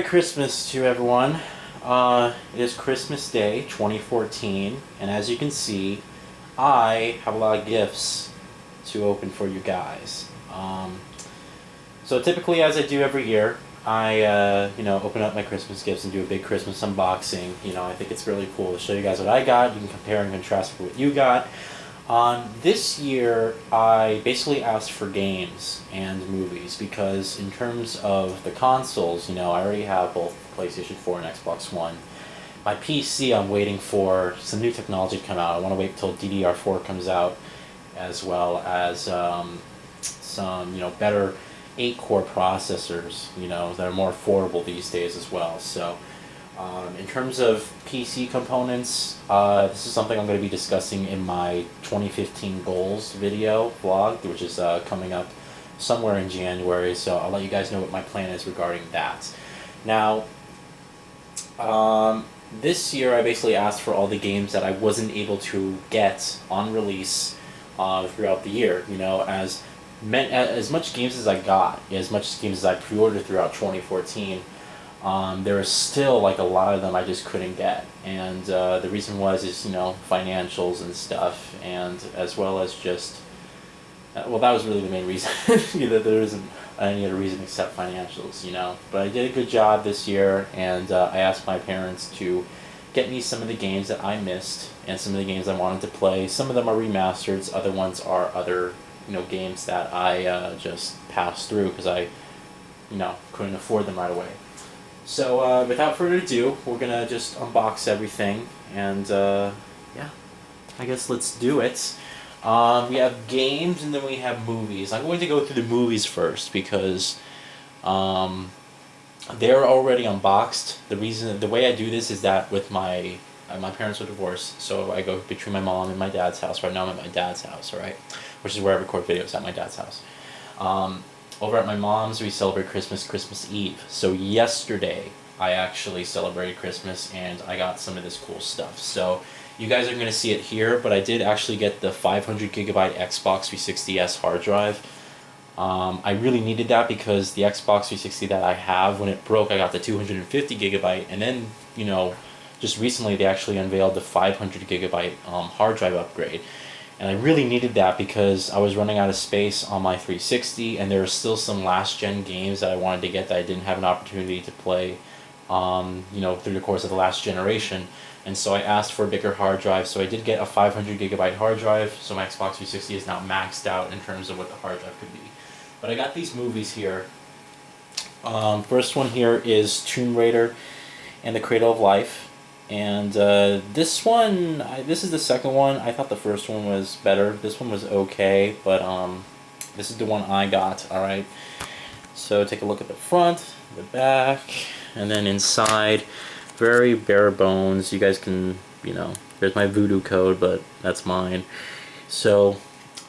Christmas to everyone. It is Christmas Day 2014, and as you can see, I have a lot of gifts to open for you guys. So typically, as I do every year, I open up my Christmas gifts and do a big Christmas unboxing. I think it's really cool to show you guys what I got. You can compare and contrast with what you got. This year, I basically asked for games and movies because in terms of the consoles, I already have both PlayStation 4 and Xbox One. My PC, I'm waiting for some new technology to come out. I want to wait until DDR4 comes out, as well as some, better 8-core processors, that are more affordable these days as well. So, in terms of PC components, this is something I'm going to be discussing in my 2015 goals video vlog, which is coming up somewhere in January, so I'll let you guys know what my plan is regarding that. Now, this year I basically asked for all the games that I wasn't able to get on release throughout the year, as much games as I got, as much games as I pre-ordered throughout 2014, there was still like a lot of them I just couldn't get, and the reason was financials and stuff, and as well as just that was really the main reason. There isn't any other reason except financials, But I did a good job this year, and I asked my parents to get me some of the games that I missed and some of the games I wanted to play. Some of them are remasters, other ones are other games that I just passed through because I couldn't afford them right away. So without further ado, we're gonna just unbox everything, and yeah, I guess let's do it. We have games and then we have movies. I'm going to go through the movies first because they're already unboxed. The way I do this is that with my parents were divorced, so I go between my mom and my dad's house. Right now I'm at my dad's house, alright? Which is where I record videos, at my dad's house. Over at my mom's, we celebrate Christmas Eve. So yesterday, I actually celebrated Christmas, and I got some of this cool stuff. So you guys are going to see it here, but I did actually get the 500 gigabyte Xbox 360S hard drive. I really needed that because the Xbox 360 that I have, when it broke, I got the 250 gigabyte, and then, just recently they actually unveiled the 500 gigabyte hard drive upgrade. And I really needed that because I was running out of space on my 360, and there were still some last-gen games that I wanted to get that I didn't have an opportunity to play, through the course of the last generation. And so I asked for a bigger hard drive, so I did get a 500 gigabyte hard drive, so my Xbox 360 is now maxed out in terms of what the hard drive could be. But I got these movies here. First one here is Tomb Raider and the Cradle of Life. And this one, this is the second one. I thought the first one was better. This one was okay, but this is the one I got, alright? So take a look at the front, the back, and then inside, very bare bones. You guys can, there's my voodoo code, but that's mine. So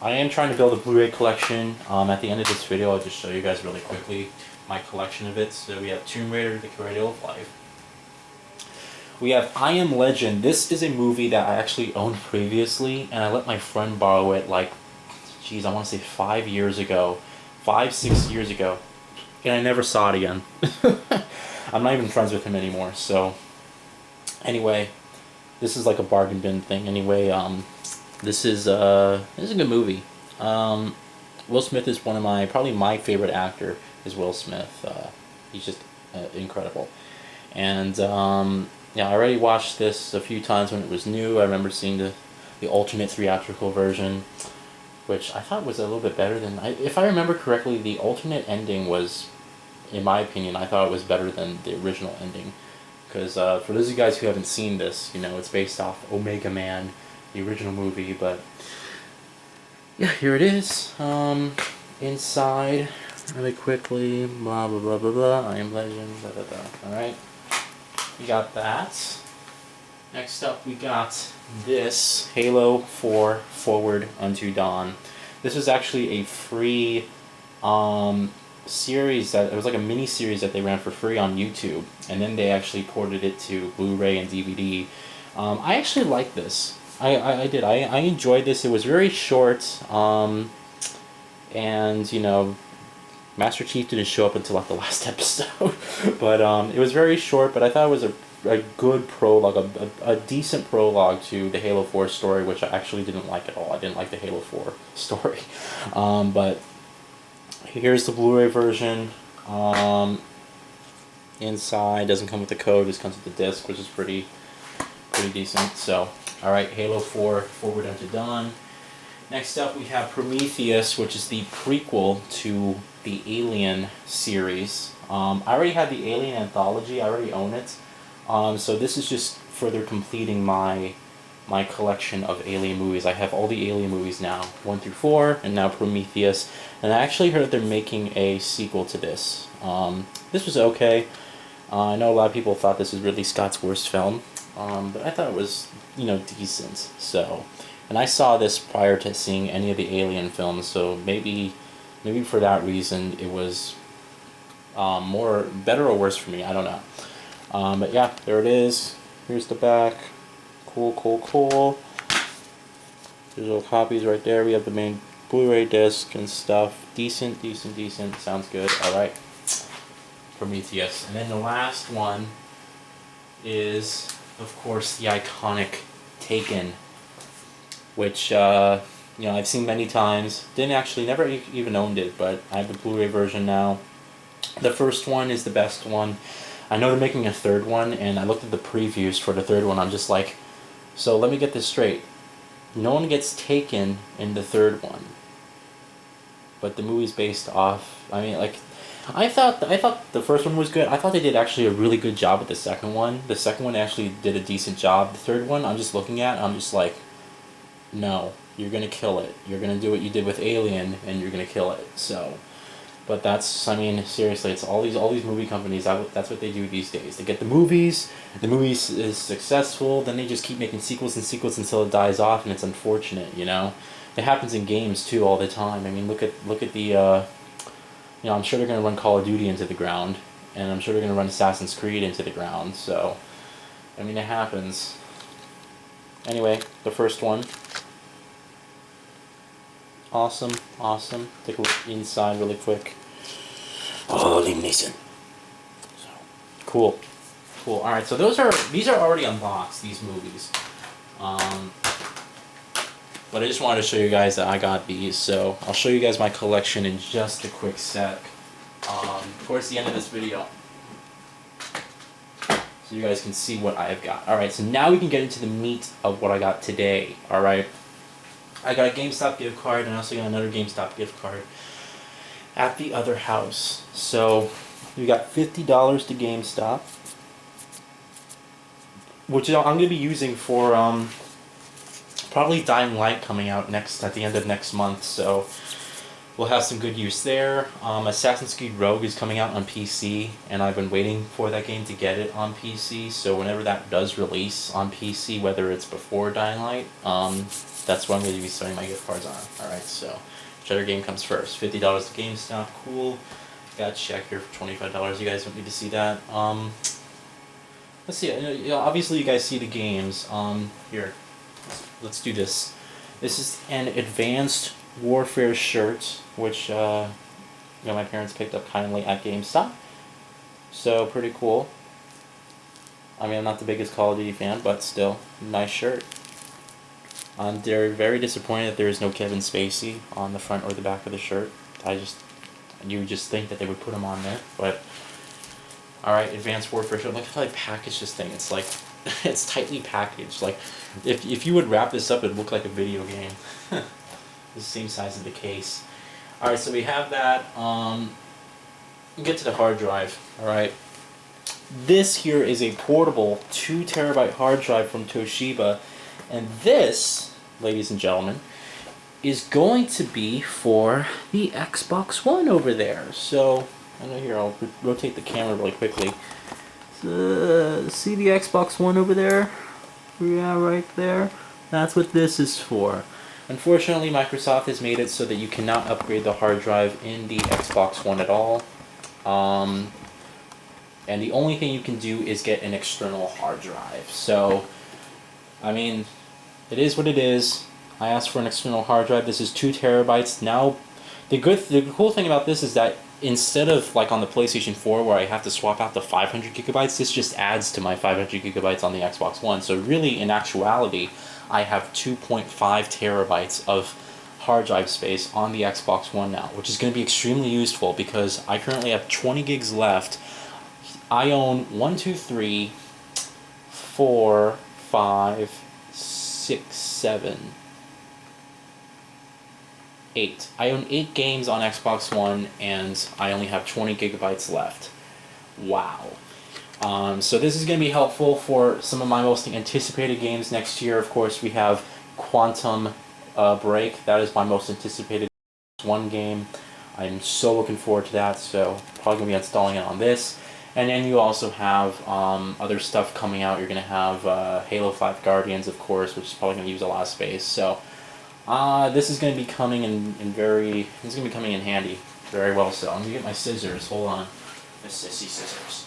I am trying to build a Blu-ray collection. At the end of this video, I'll just show you guys really quickly my collection of it. So we have Tomb Raider, the Cradle of Life. We have I Am Legend. This is a movie that I actually owned previously, and I let my friend borrow it I want to say 5 years ago. 5-6 years ago. And I never saw it again. I'm not even friends with him anymore, so anyway, this is like a bargain bin thing. Anyway, this is a good movie. Will Smith is probably my favorite actor is Will Smith. He's just incredible. And yeah, I already watched this a few times when it was new. I remember seeing the alternate theatrical version, which I thought was a little bit better than... if I remember correctly, the alternate ending was, in my opinion, I thought it was better than the original ending. Because for those of you guys who haven't seen this, it's based off Omega Man, the original movie, but... yeah, here it is. Inside, really quickly, blah, blah, blah, blah, blah, I Am Legend, blah, blah, blah, alright? We got that. Next up, we got this Halo 4 Forward Unto Dawn. This was actually a free series it was like a mini series that they ran for free on YouTube, and then they actually ported it to Blu-ray and DVD. I actually liked this. I did. I enjoyed this. It was very short, and Master Chief didn't show up until like the last episode, but it was very short. But I thought it was a good prologue, a decent prologue to the Halo 4 story, which I actually didn't like at all. I didn't like the Halo 4 story, but here's the Blu-ray version. Inside doesn't come with the code; just comes with the disc, which is pretty decent. So, all right, Halo 4 forward unto done. Next up, we have Prometheus, which is the prequel to the Alien series. I already had the Alien anthology. I already own it. So this is just further completing my collection of Alien movies. I have all the Alien movies now, 1 through 4, and now Prometheus. And I actually heard they're making a sequel to this. This was okay. I know a lot of people thought this was Ridley Scott's worst film, but I thought it was, decent. So, and I saw this prior to seeing any of the Alien films, so maybe for that reason it was better or worse for me. I don't know. But yeah, there it is. Here's the back. Cool. There's little copies right there. We have the main Blu-ray disc and stuff. Decent. Sounds good. Alright. Prometheus. And then the last one is, of course, the iconic Taken, which, I've seen many times. Never even owned it, but I have the Blu-ray version now. The first one is the best one. I know they're making a third one, and I looked at the previews for the third one. I'm just like, so let me get this straight. No one gets taken in the third one, but the movie's based off. I thought the first one was good. I thought they did actually a really good job with the second one. The second one actually did a decent job. The third one, I'm just looking at. I'm just like, no, you're gonna kill it. You're gonna do what you did with Alien, and you're gonna kill it. So. But seriously, it's all these movie companies. That's what they do these days. They get the movies is successful, then they just keep making sequels until it dies off, and it's unfortunate, It happens in games too all the time. I mean, look at the, I'm sure they're gonna run Call of Duty into the ground, and I'm sure they're gonna run Assassin's Creed into the ground. So, I mean, it happens. Anyway, the first one. Awesome. Take a look inside really quick. Oh, Liam Neeson. So, cool. Alright, so these are already unboxed, these movies. But I just wanted to show you guys that I got these, so I'll show you guys my collection in just a quick sec. Towards the end of this video. So you guys can see what I have got. Alright, so now we can get into the meat of what I got today. Alright. I got a GameStop gift card, and I also got another GameStop gift card at the other house. So we got $50 to GameStop, which I'm going to be using for probably Dying Light coming out at the end of next month. So we'll have some good use there. Assassin's Creed Rogue is coming out on PC, and I've been waiting for that game to get it on PC. So whenever that does release on PC, whether it's before Dying Light, that's what I'm going to be spending my gift cards on. Alright, so whichever game comes first. $50 to GameStop, cool. Got a check here for $25. You guys don't need to see that. Let's see. Obviously, you guys see the games. Here, let's do this. This is an Advanced Warfare shirt, which my parents picked up kindly at GameStop. So pretty cool. I mean, I'm not the biggest Call of Duty fan, but still, nice shirt. They're very disappointed that there is no Kevin Spacey on the front or the back of the shirt. You would just think that they would put him on there, but alright, Advanced Warfare shirt. Look how they package this thing. It's like, it's tightly packaged. Like, if you would wrap this up, it'd look like a video game. The same size of the case. Alright, so we have that. Get to the hard drive. Alright. This here is a portable 2 terabyte hard drive from Toshiba. And this, ladies and gentlemen, is going to be for the Xbox One over there. So, I know here, I'll rotate the camera really quickly. See the Xbox One over there? Yeah, right there. That's what this is for. Unfortunately, Microsoft has made it so that you cannot upgrade the hard drive in the Xbox One at all. And the only thing you can do is get an external hard drive. So, I mean, it is what it is. I asked for an external hard drive. This is 2 terabytes. Now, The cool thing about this is that instead of like on the PlayStation 4 where I have to swap out the 500 gigabytes, this just adds to my 500 gigabytes on the Xbox One. So really, in actuality, I have 2.5 terabytes of hard drive space on the Xbox One now, which is going to be extremely useful because I currently have 20 gigs left. I own 1, 2, 3, 4, 5, 6, 7, 8. I own 8 games on Xbox One, and I only have 20 gigabytes left. Wow. So this is going to be helpful for some of my most anticipated games next year. Of course, we have Quantum Break. That is my most anticipated one game. I'm so looking forward to that, so probably going to be installing it on this. And then you also have other stuff coming out. You're going to have Halo 5 Guardians, of course, which is probably going to use a lot of space. So this is going to be coming this is going to be coming in handy very well. So I'm going to get my scissors. Hold on. My sissy scissors.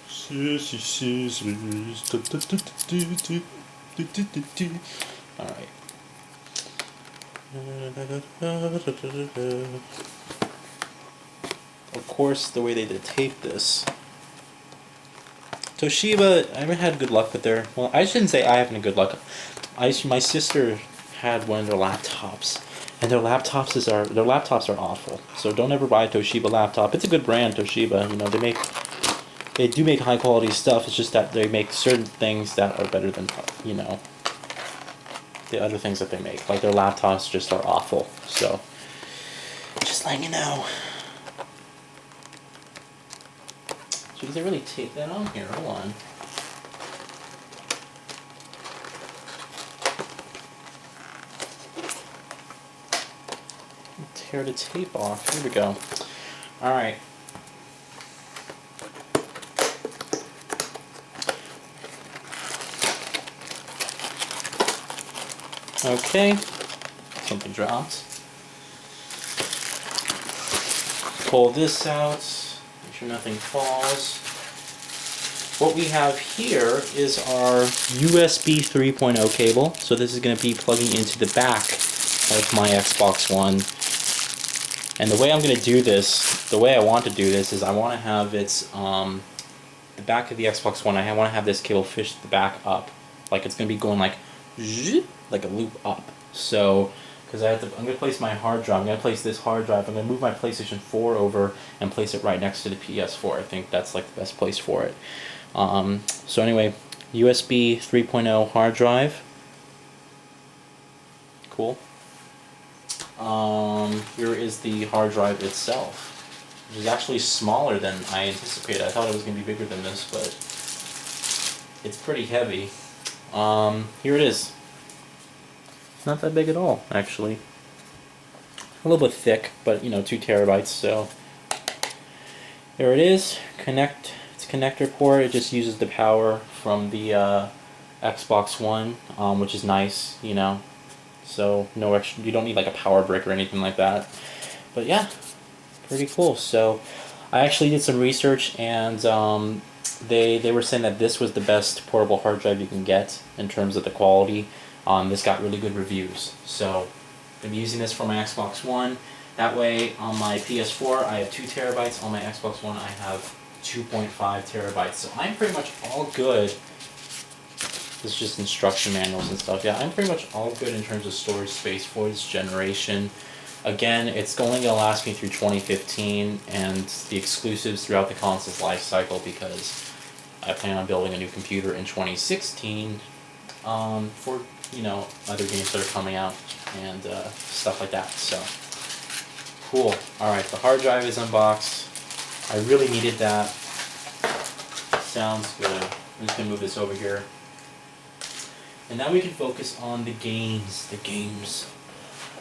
Sissy scissors. Alright. Of course, the way they did tape this. Toshiba, I haven't had good luck with their... Well, I shouldn't say I haven't had good luck. My sister had one of their laptops, and their laptops are awful. So don't ever buy a Toshiba laptop. It's a good brand, Toshiba. You know, they do make high quality stuff. It's just that they make certain things that are better than, you know, the other things that they make. Like their laptops just are awful. So just letting you know. So did they really tape that on here? Hold on. Tear the tape off. Here we go. Alright. Okay. Something dropped. Pull this out. Make sure nothing falls. What we have here is our USB 3.0 cable. So this is going to be plugging into the back of my Xbox One. And the way I'm going to do this, the way I want to do this is I want to have its, the back of the Xbox One, I want to have this cable fish the back up. Like it's going to be going like a loop up. So, because I'm going to place my hard drive, I'm going to place this hard drive, I'm going to move my PlayStation 4 over and place it right next to the PS4. I think that's like the best place for it. So anyway, USB 3.0 hard drive. Cool. Here is the hard drive itself, which is actually smaller than I anticipated. I thought it was going to be bigger than this, but it's pretty heavy. Here it is. Not that big at all, actually. A little bit thick, but you know, 2 terabytes, so there it is. It's a connector port. It just uses the power from the Xbox One, which is nice, you know. So no extra, you don't need like a power brick or anything like that. But yeah, pretty cool. So I actually did some research, and they were saying that this was the best portable hard drive you can get in terms of the quality. This got really good reviews. So I'm using this for my Xbox One. That way on my PS4 I have 2 terabytes. On my Xbox One I have 2.5 terabytes. So I'm pretty much all good. This is just instruction manuals and stuff. Yeah, I'm pretty much all good in terms of storage space for this generation. Again, it's only going to last me through 2015 and the exclusives throughout the console's life cycle, because I plan on building a new computer in 2016 for, you know, other games that are coming out and stuff like that. So, cool. Alright, the hard drive is unboxed. I really needed that. Sounds good. I'm just going to move this over here. And now we can focus on the games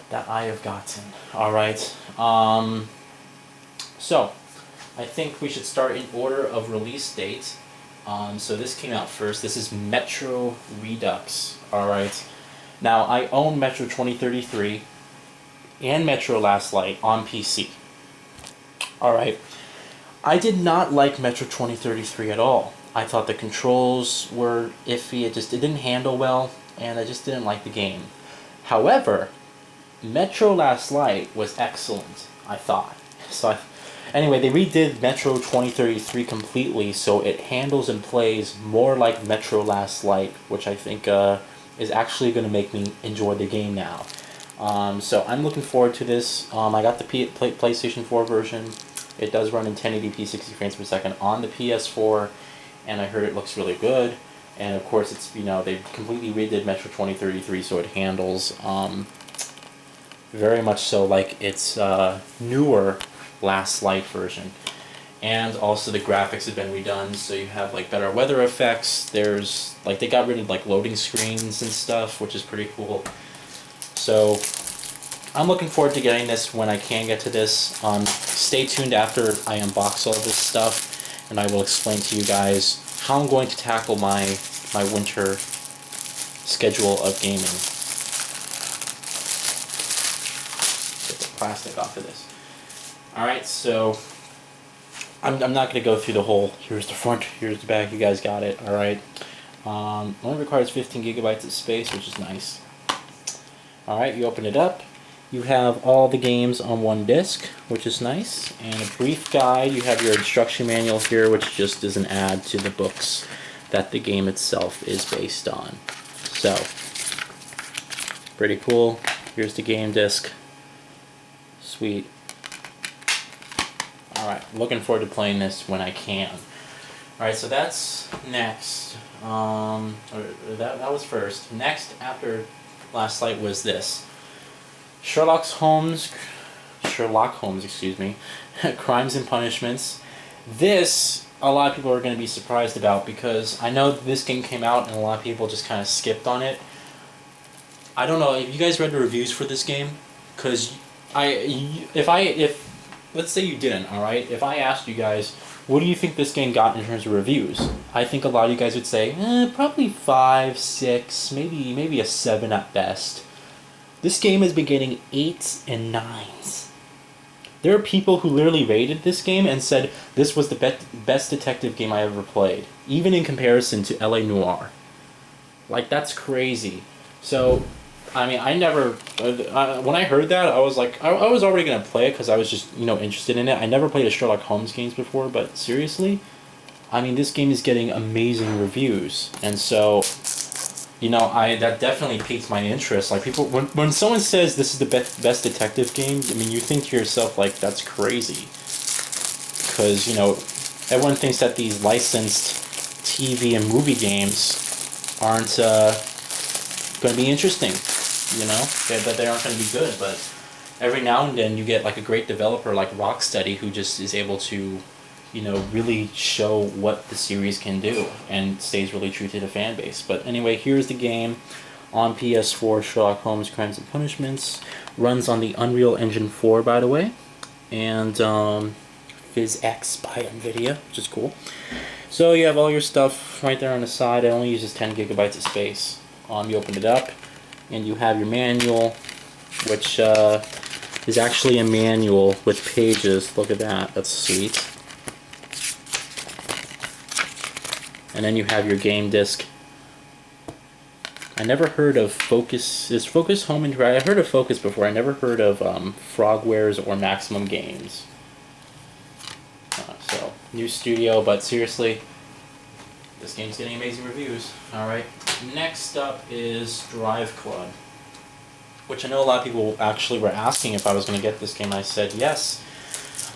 that I have gotten. Alright, so I think we should start in order of release date. So this came out first. This is Metro Redux. Alright, now I own Metro 2033 and Metro Last Light on PC. Alright, I did not like Metro 2033 at all. I thought the controls were iffy. It didn't handle well, and I just didn't like the game. However, Metro Last Light was excellent, I thought. Anyway, they redid Metro 2033 completely, so it handles and plays more like Metro Last Light, which I think is actually going to make me enjoy the game now. So I'm looking forward to this. I got the PlayStation 4 version. It does run in 1080p 60 frames per second on the PS4, and I heard it looks really good. And of course, it's, you know, they completely redid Metro 2033, so it handles very much so like its newer Last Light version. And also the graphics have been redone, so you have like better weather effects. There's like, they got rid of like loading screens and stuff, which is pretty cool. So I'm looking forward to getting this when I can get to this. Stay tuned after I unbox all this stuff, and I will explain to you guys how I'm going to tackle my winter schedule of gaming. Get the plastic off of this. Alright, so I'm not going to go through the whole, here's the front, here's the back, you guys got it, alright. Only requires 15 gigabytes of space, which is nice. Alright, you open it up. You have all the games on one disc, which is nice. And a brief guide. You have your instruction manual here, which just is an add to the books that the game itself is based on. So, pretty cool. Here's the game disc. Sweet. Alright, looking forward to playing this when I can. Alright, so that's next. That was first. Next, after Last Light, was this. Sherlock Holmes, excuse me, Crimes and Punishments. This, a lot of people are going to be surprised about, because I know this game came out and a lot of people just kind of skipped on it. I don't know, have you guys read the reviews for this game? Because if let's say you didn't, alright? If I asked you guys, what do you think this game got in terms of reviews? I think a lot of you guys would say, probably 5, 6, maybe a 7 at best. This game has been getting 8s and 9s. There are people who literally rated this game and said this was the best detective game I ever played, even in comparison to LA Noire. Like, that's crazy. So, I mean, I never, when I heard that, I was like, I was already going to play it because I was just, you know, interested in it. I never played a Sherlock Holmes games before, but seriously, I mean, this game is getting amazing reviews. And so, you know, that definitely piqued my interest. Like, people, when someone says this is the best detective game, I mean, you think to yourself, like, that's crazy. Because, you know, everyone thinks that these licensed TV and movie games aren't going to be interesting, you know, that they aren't going to be good. But every now and then you get, like, a great developer like Rocksteady who just is able to, you know, really show what the series can do and stays really true to the fan base. But anyway, here's the game on PS4, Sherlock Holmes Crimes and Punishments. Runs on the Unreal Engine 4, by the way, and PhysX by NVIDIA, which is cool. So you have all your stuff right there on the side. It only uses 10 gigabytes of space. You open it up, and you have your manual, which is actually a manual with pages. Look at that. That's sweet. And then you have your game disc. I never heard of Focus. Is Focus Home Interactive? I heard of Focus before. I never heard of Frogwares or Maximum Games. So, new studio, but seriously, this game's getting amazing reviews. Alright, next up is Drive Club, which I know a lot of people actually were asking if I was going to get this game. I said yes.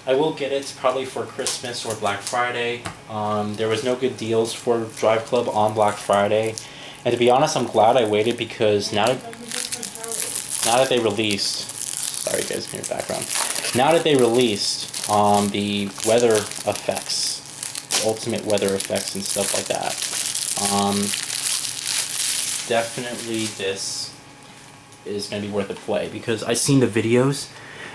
I will get it probably for Christmas or Black Friday. There was no good deals for Drive Club on Black Friday. And to be honest, I'm glad I waited, because now that they released... Sorry guys, in your background. Now that they released the weather effects, ultimate weather effects and stuff like that, definitely this is going to be worth a play, because I've seen the videos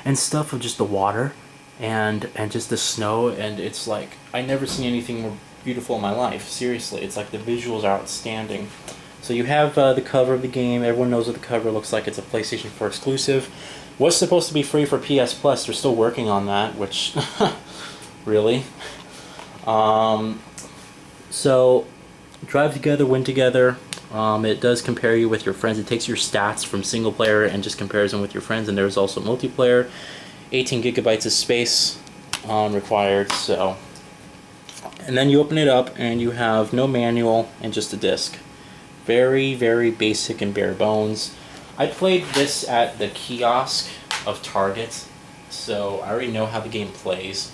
and stuff of just the water and just the snow, and it's like, I never seen anything more beautiful in my life. Seriously, it's like the visuals are outstanding. So you have the cover of the game. Everyone knows what the cover looks like. It's a PlayStation 4 exclusive. Was supposed to be free for PS Plus. They're still working on that, which really. So So, drive together, win together. It does compare you with your friends. It takes your stats from single player and just compares them with your friends. And there's also multiplayer. 18 gigabytes of space required. So, and then you open it up and you have no manual and just a disc. Very, very basic and bare bones. I played this at the kiosk of Target, so I already know how the game plays.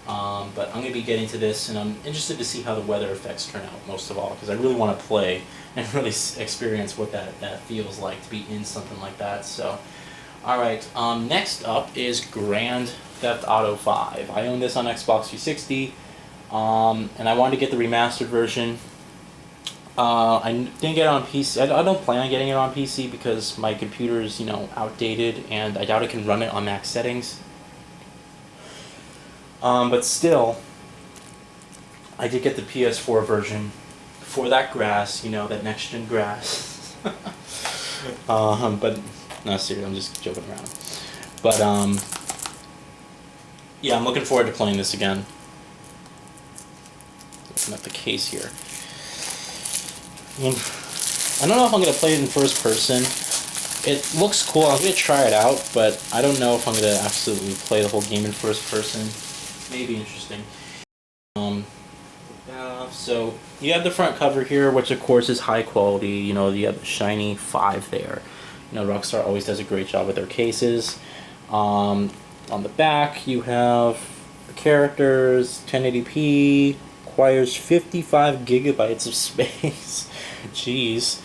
But I'm going to be getting to this, and I'm interested to see how the weather effects turn out, most of all, because I really want to play and really experience what that feels like to be in something like that. So, alright, next up is Grand Theft Auto 5. I own this on Xbox 360, and I wanted to get the remastered version. I didn't get it on PC. I don't plan on getting it on PC because my computer is, outdated, and I doubt it can run it on max settings. But still, I did get the PS4 version for that grass, that next-gen grass. But, no, seriously, I'm just joking around. But, yeah, I'm looking forward to playing this again. Open up the case here. I don't know if I'm going to play it in first person. It looks cool. I'm going to try it out, but I don't know if I'm going to absolutely play the whole game in first person. Maybe interesting. So you have the front cover here, which of course is high quality. You have the shiny 5 there. Rockstar always does a great job with their cases. On the back, you have the characters, 1080p, requires 55 gigabytes of space. Jeez.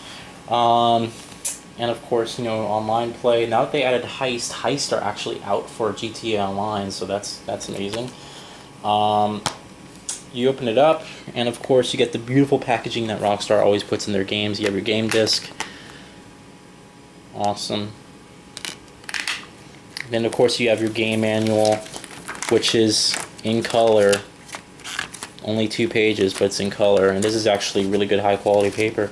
And of course, online play. Now that they added Heist are actually out for GTA Online, so that's amazing. You open it up, and of course you get the beautiful packaging that Rockstar always puts in their games. You have your game disc. Awesome. Then of course you have your game manual, which is in color. Only 2 pages, but it's in color, and this is actually really good high quality paper.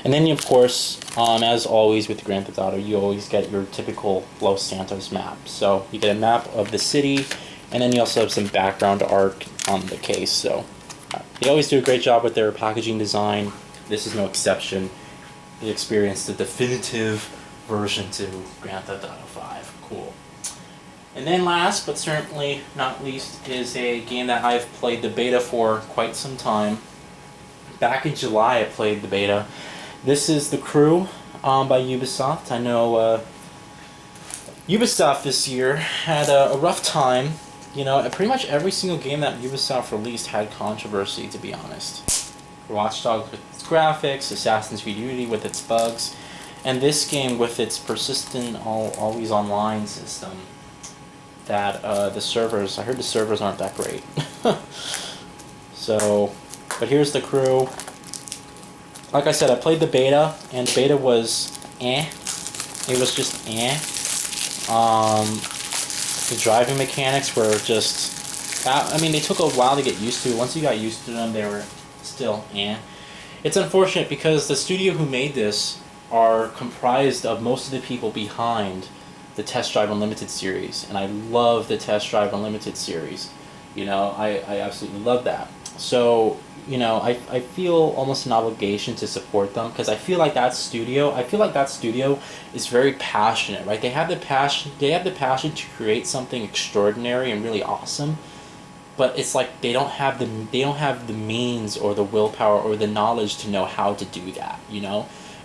And then of course, as always with Grand Theft Auto, you always get your typical Los Santos map. So you get a map of the city, and then you also have some background art on the case. So they always do a great job with their packaging design. This is no exception. You experienced the definitive version to Grand Theft Auto 5. Cool. And then last, but certainly not least, is a game that I've played the beta for quite some time. Back in July I played the beta. This is The Crew by Ubisoft. I know Ubisoft this year had a rough time. Pretty much every single game that Ubisoft released had controversy, to be honest. Watch Dogs with its graphics, Assassin's Creed Unity with its bugs, and this game with its persistent always online system. That the servers, I heard the servers aren't that great. So, but here's The Crew. Like I said, I played the beta, and the beta was eh. It was just eh. The driving mechanics were just, they took a while to get used to. Once you got used to them, they were still eh. It's unfortunate because the studio who made this are comprised of most of the people behind the Test Drive Unlimited series, and I love the Test Drive Unlimited series. I absolutely love that. So, I feel almost an obligation to support them because I feel like that studio is very passionate, right? They have the passion to create something extraordinary and really awesome, but it's like they don't have the means or the willpower or the knowledge to know how to do that,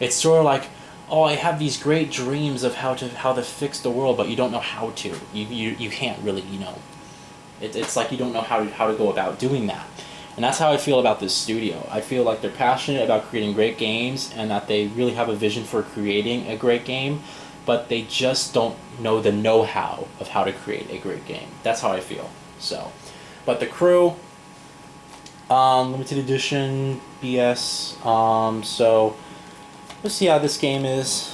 It's sort of like, oh, I have these great dreams of how to fix the world, but you don't know how to. You can't really, It's like you don't know how to go about doing that. And that's how I feel about this studio. I feel like they're passionate about creating great games and that they really have a vision for creating a great game, but they just don't know the know-how of how to create a great game. That's how I feel. So, but The Crew, limited edition, BS. So let's see how this game is.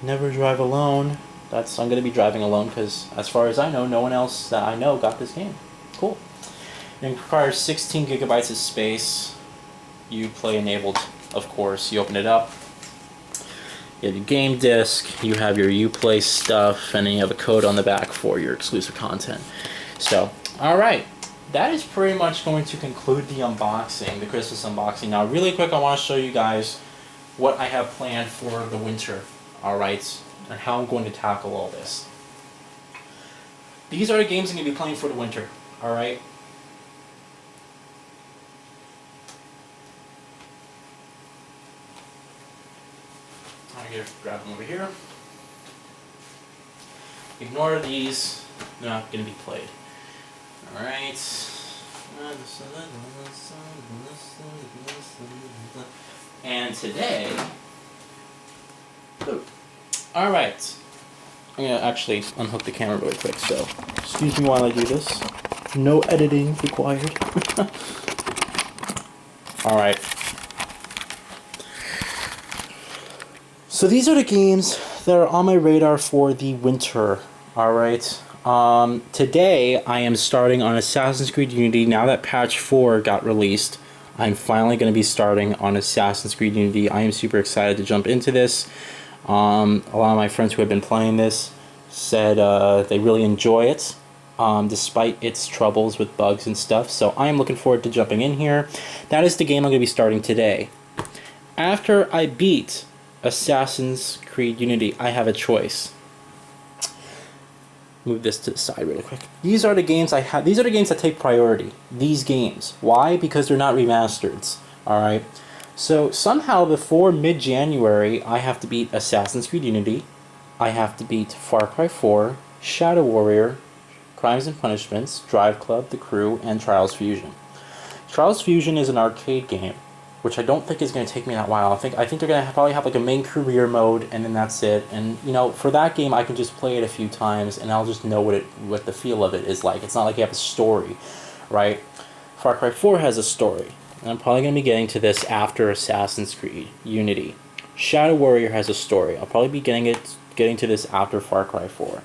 Never drive alone. I'm going to be driving alone because, as far as I know, no one else that I know got this game. Cool. It requires 16 gigabytes of space. Uplay enabled, of course. You open it up. You have your game disc. You have your Uplay stuff, and then you have a code on the back for your exclusive content. So, all right. that is pretty much going to conclude the unboxing, the Christmas unboxing. Now, really quick, I want to show you guys what I have planned for the winter, alright, and how I'm going to tackle all this. These are the games I'm going to be playing for the winter, alright? I'm going to grab them over here. Ignore these, they're not going to be played. Alright. And today, alright, I'm going to actually unhook the camera really quick, so excuse me while I do this. No editing required. Alright. So these are the games that are on my radar for the winter, alright? Today I am starting on Assassin's Creed Unity. Now that patch 4 got released, I'm finally going to be starting on Assassin's Creed Unity. I am super excited to jump into this. A lot of my friends who have been playing this said they really enjoy it, despite its troubles with bugs and stuff. So I am looking forward to jumping in here. That is the game I'm going to be starting today. After I beat Assassin's Creed Unity, I have a choice. Move this to the side really quick. These are the games I have. These are the games that take priority. These games. Why? Because they're not remasters. Alright? So somehow before mid-January, I have to beat Assassin's Creed Unity. I have to beat Far Cry 4, Shadow Warrior, Crimes and Punishments, Drive Club, The Crew, and Trials Fusion. Trials Fusion is an arcade game, which I don't think is going to take me that while. I think they're going to probably have like a main career mode, and then that's it. And you know, for that game, I can just play it a few times, and I'll just know what the feel of it is like. It's not like you have a story, right? Far Cry 4 has a story, and I'm probably going to be getting to this after Assassin's Creed Unity. Shadow Warrior has a story. I'll probably be getting to this after Far Cry 4.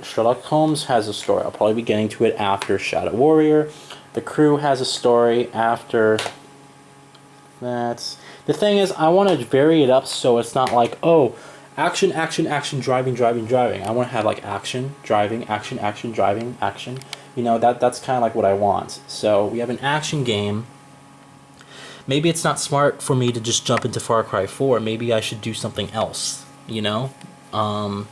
Sherlock Holmes has a story. I'll probably be getting to it after Shadow Warrior. The Crew has a story after. That's the thing is, I want to vary it up so it's not like, oh, action, action, action, driving, driving, driving. I want to have like action, driving, action, action, driving, action. You know, that's kind of like what I want. So we have an action game. Maybe it's not smart for me to just jump into Far Cry 4. Maybe I should do something else, you know? I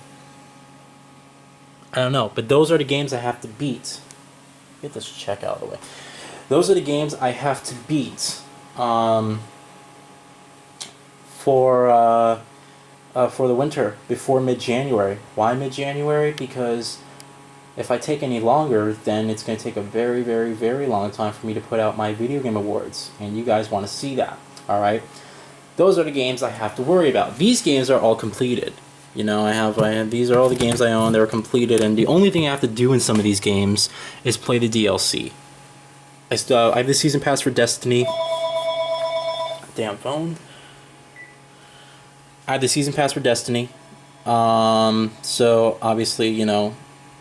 don't know, but those are the games I have to beat. Get this check out of the way. Those are the games I have to beat. For the winter before mid-January. Why mid-January? Because if I take any longer, then it's going to take a very, very, very long time for me to put out my video game awards, and you guys want to see that. All right, those are the games I have to worry about. These games are all completed. You know, I have these are all the games I own. They're completed, and the only thing I have to do in some of these games is play the DLC. I have the season pass for Destiny. Damn phone. I have the season pass for Destiny. So obviously, you know,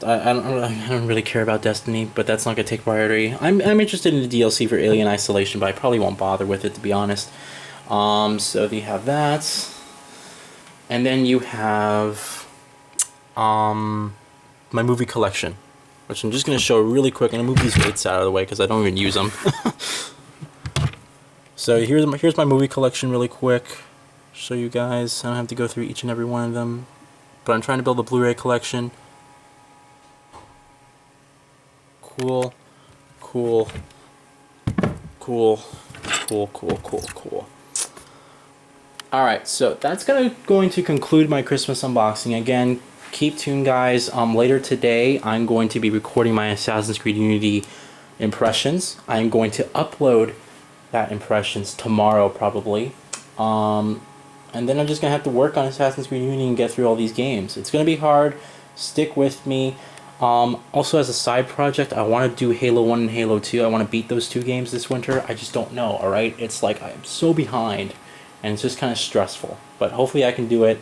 I don't really care about Destiny, but that's not gonna take priority. I'm interested in the DLC for Alien Isolation, but I probably won't bother with it, to be honest. So you have that, and then you have my movie collection, which I'm just gonna show really quick. I'm gonna move these weights out of the way because I don't even use them. So here's my movie collection really quick. Show you guys. I don't have to go through each and every one of them, but I'm trying to build a Blu-ray collection. Cool, cool, cool, cool, cool, cool, cool. Alright, so that's going to conclude my Christmas unboxing. Again, keep tuned, guys. Later today, I'm going to be recording my Assassin's Creed Unity impressions. I'm going to upload that impressions tomorrow, probably. And then I'm just going to have to work on Assassin's Creed Unity and get through all these games. It's going to be hard. Stick with me. Also, as a side project, I want to do Halo 1 and Halo 2. I want to beat those two games this winter. I just don't know, alright? It's like I'm so behind, and it's just kind of stressful. But hopefully I can do it.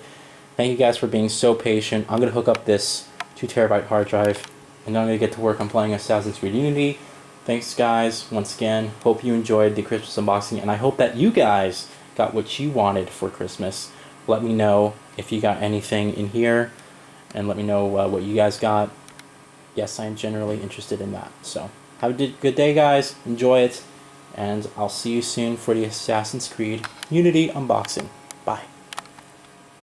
Thank you guys for being so patient. I'm going to hook up this 2TB hard drive, and then I'm going to get to work on playing Assassin's Creed Unity. Thanks, guys, once again. Hope you enjoyed the Christmas unboxing, and I hope that you guys got what you wanted for Christmas. Let me know if you got anything in here, and let me know what you guys got. yes, I am generally interested in that. So have a good day, guys. Enjoy it, and I'll see you soon for the Assassin's Creed Unity unboxing. Bye.